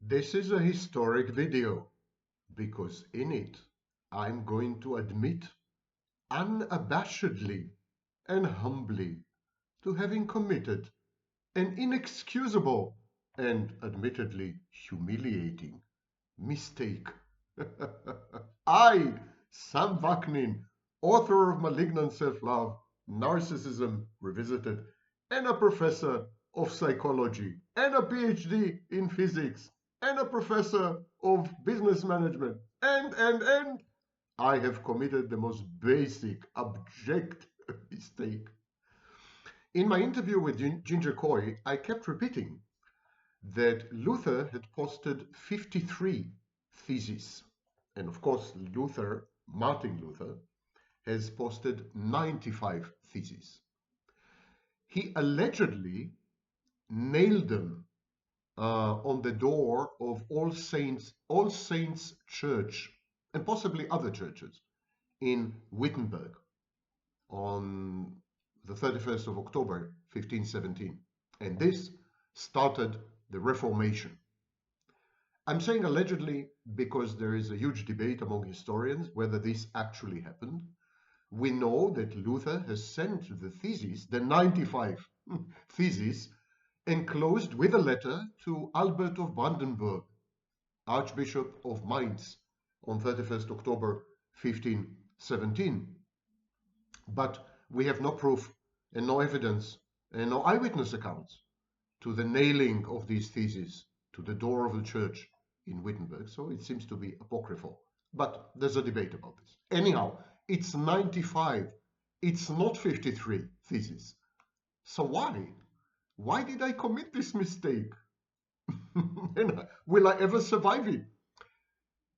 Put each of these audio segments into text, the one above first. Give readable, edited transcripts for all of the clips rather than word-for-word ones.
This is a historic video because in it I'm going to admit unabashedly and humbly to having committed an inexcusable and admittedly humiliating mistake. I, Sam Vaknin, author of Malignant Self-Love, Narcissism Revisited, and a professor of psychology, and a PhD in physics, and a professor of business management, and I have committed the most basic, abject mistake. In my interview with Ginger Coy, I kept repeating that Luther had posted 53 theses. And of course, Martin Luther, has posted 95 theses. He allegedly nailed them on the door of All Saints Church and possibly other churches in Wittenberg on the 31st of October 1517. And this started the Reformation. I'm saying allegedly because there is a huge debate among historians whether this actually happened. We know that Luther has sent the theses, the 95 theses, enclosed with a letter to Albert of Brandenburg, Archbishop of Mainz, on 31st October 1517. But we have no proof and no evidence and no eyewitness accounts to the nailing of these theses to the door of the church in Wittenberg, so it seems to be apocryphal. But there's a debate about this. Anyhow, it's 95. It's not 53 theses. So why? Why did I commit this mistake? And will I ever survive it?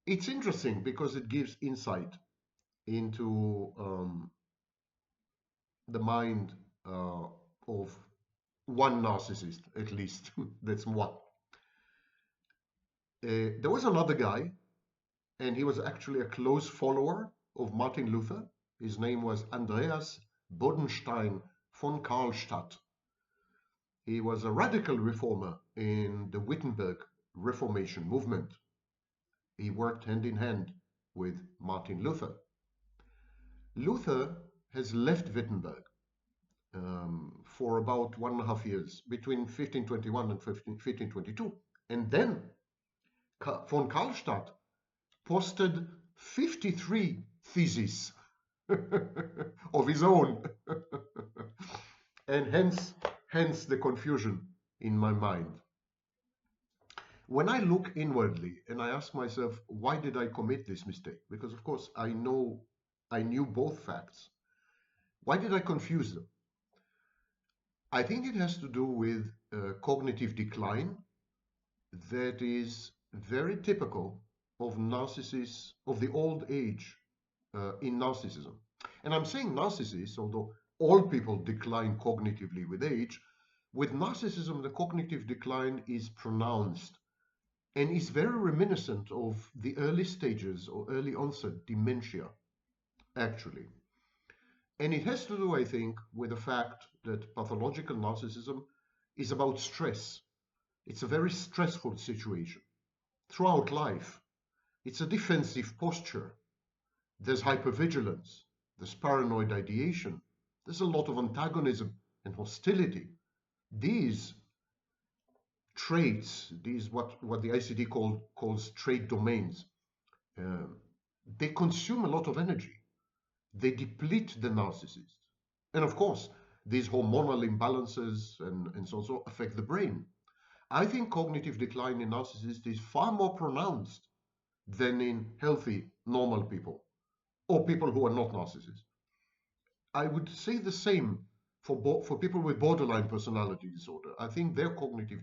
It's interesting because it gives insight into the mind of one narcissist, at least. That's one. There was another guy, and he was actually a close follower of Martin Luther. His name was Andreas Bodenstein von Karlstadt. He was a radical reformer in the Wittenberg Reformation movement. He worked hand in hand with Martin Luther. Luther has left Wittenberg for about 1.5 years, between 1521 and 1522. And then von Karlstadt posted 53 theses of his own. And hence the confusion in my mind. When I look inwardly and I ask myself, why did I commit this mistake? Because of course I knew both facts. Why did I confuse them? I think it has to do with cognitive decline that is very typical of narcissists of the old age in narcissism. And I'm saying narcissists, although all people decline cognitively with age, with narcissism, the cognitive decline is pronounced and is very reminiscent of the early stages or early onset dementia, actually. And it has to do, I think, with the fact that pathological narcissism is about stress. It's a very stressful situation. Throughout life, it's a defensive posture. There's hypervigilance, there's paranoid ideation, there's a lot of antagonism and hostility. These traits, what the ICD calls trait domains, they consume a lot of energy. They deplete the narcissist. And of course, these hormonal imbalances and so on affect the brain. I think cognitive decline in narcissists is far more pronounced than in healthy, normal people or people who are not narcissists. I would say the same for people with borderline personality disorder. I think their cognitive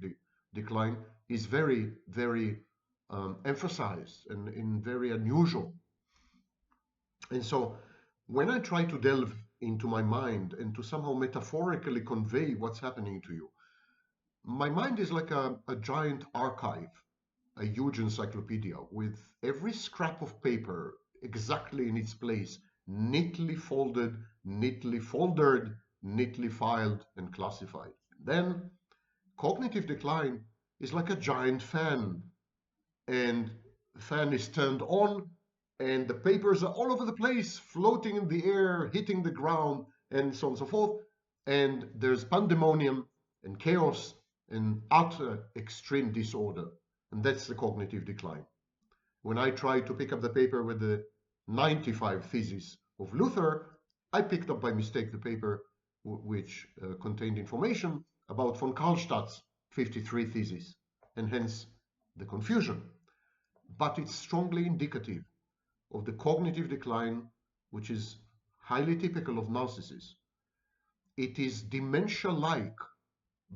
decline is very, very emphasized and very unusual. And so when I try to delve into my mind and to somehow metaphorically convey what's happening to you, my mind is like a giant archive, a huge encyclopedia with every scrap of paper exactly in its place, neatly folded, neatly foldered, neatly filed and classified. Then cognitive decline is like a giant fan and the fan is turned on, and the papers are all over the place, floating in the air, hitting the ground, and so on and so forth. And there's pandemonium and chaos and utter extreme disorder. And that's the cognitive decline. When I tried to pick up the paper with the 95 theses of Luther, I picked up by mistake the paper which contained information about von Karlstadt's 53 theses, and hence the confusion. But it's strongly indicative of the cognitive decline, which is highly typical of narcissists. It is dementia-like,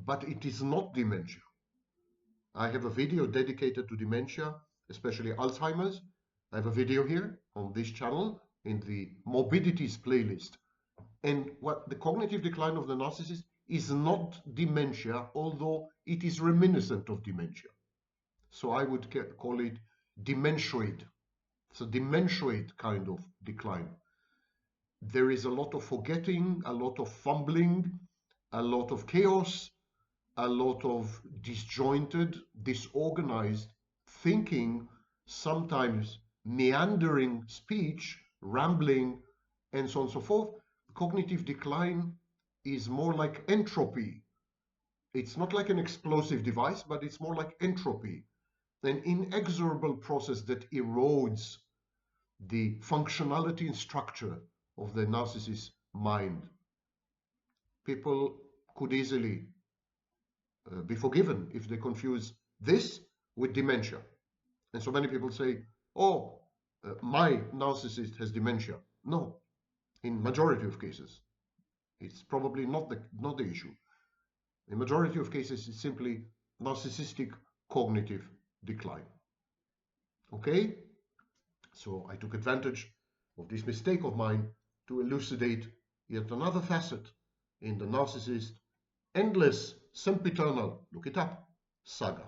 but it is not dementia. I have a video dedicated to dementia, especially Alzheimer's. I have a video here on this channel in the morbidities playlist. And what the cognitive decline of the narcissist is not dementia, although it is reminiscent of dementia. So I would call it dementoid. It's a dementoid kind of decline. There is a lot of forgetting, a lot of fumbling, a lot of chaos, a lot of disjointed, disorganized thinking, sometimes meandering speech, rambling, and so on and so forth. Cognitive decline is more like entropy. It's not like an explosive device, but it's more like entropy, an inexorable process that erodes the functionality and structure of the narcissist's mind. People could easily be forgiven if they confuse this with dementia. And so many people say, oh, my narcissist has dementia. No, in majority of cases, it's probably not the issue. In majority of cases, it's simply narcissistic cognitive decline. Okay? So I took advantage of this mistake of mine to elucidate yet another facet in the narcissist endless, sempiternal, look it up, saga.